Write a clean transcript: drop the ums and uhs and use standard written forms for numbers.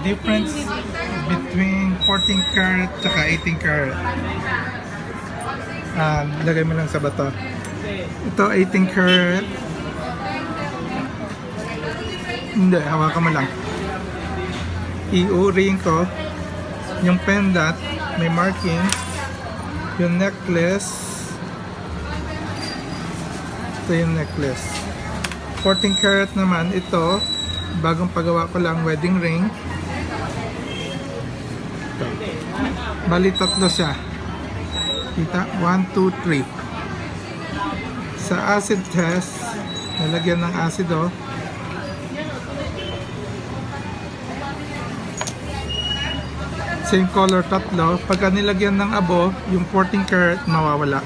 Difference between 14 karat at 18 karat. Lagay mo lang sa bato. Ito 18 karat. Hindi, hawakan mo lang. I-o-ring ko. Yung pendant, may marking. Yung necklace. Ito yung necklace. 14 karat naman, ito. Bagong pagawa ko lang, wedding ring. Ito. Bali, tatlo siya. Kita? 1, 2, 3. Sa acid test, nalagyan ng acido. Same color, tatlo. Pagka nilagyan ng abo, yung 14 karat mawawala.